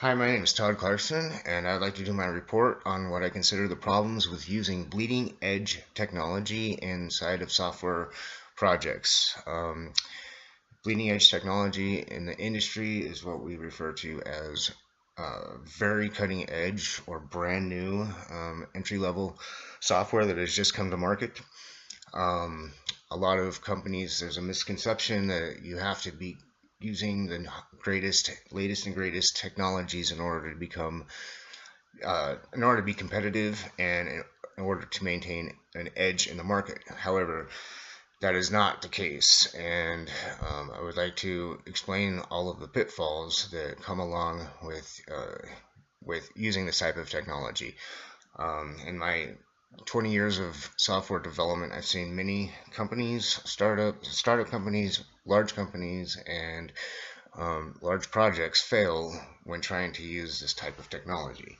Hi, my name is Todd Clarkson, and I'd like to do my report on what I consider the problems with using bleeding edge technology inside of software projects. Bleeding edge technology in the industry is what we refer to as very cutting edge or brand new entry-level software that has just come to market. A lot of companies, there's a misconception that you have to be using the latest and greatest technologies in order to be competitive and in order to maintain an edge in the market. However, that is not the case, and I would like to explain all of the pitfalls that come along with using this type of technology. In my 20 years of software development, I've seen many companies, startup companies, large companies, and large projects fail when trying to use this type of technology.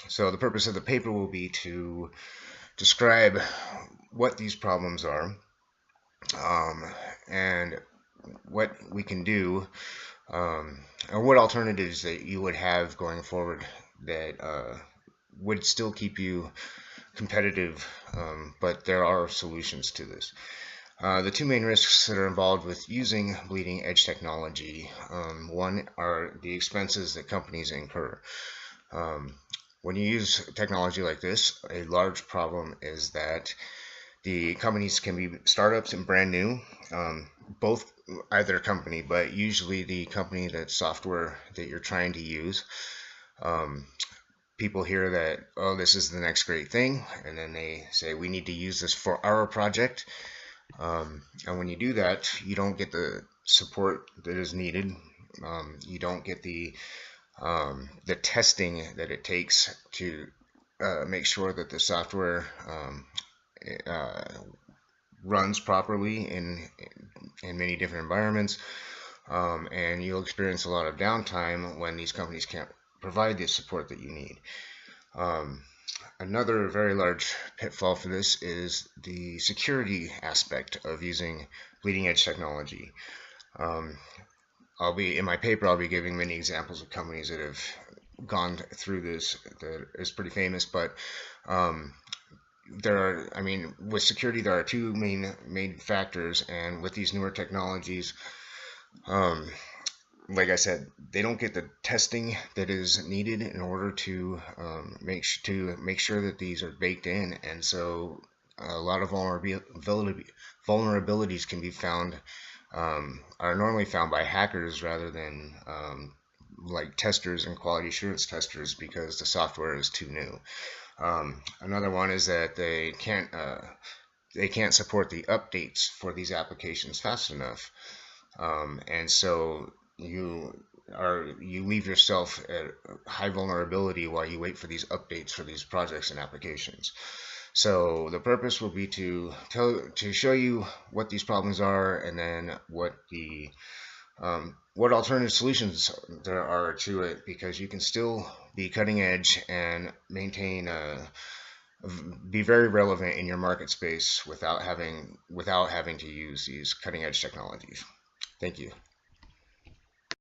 So the purpose of the paper will be to describe what these problems are and what we can do, and what alternatives that you would have going forward that would still keep you competitive, but there are solutions to this. The two main risks that are involved with using bleeding edge technology, one are the expenses that companies incur. When you use technology like this, a large problem is that the companies can be startups and brand new, both either company, but usually the company, that software that you're trying to use. People hear that, oh, this is the next great thing, and then they say, we need to use this for our project. And when you do that, you don't get the support that is needed. You don't get the testing that it takes to make sure that the software runs properly in many different environments, and you'll experience a lot of downtime when these companies can't provide the support that you need. Another very large pitfall for this is the security aspect of using bleeding edge technology. In my paper, I'll be giving many examples of companies that have gone through this that is pretty famous, but with security, there are two main factors, and with these newer technologies, like I said, they don't get the testing that is needed in order to make sure that these are baked in, and so a lot of vulnerabilities can be found, are normally found by hackers rather than like testers and quality assurance testers, because the software is too new. Another one is that they can't support the updates for these applications fast enough, and so you leave yourself at high vulnerability while you wait for these updates for these projects and applications. So the purpose will be to show you what these problems are, and then what alternative solutions there are to it, because you can still be cutting edge and be very relevant in your market space without having to use these cutting edge technologies. Thank you.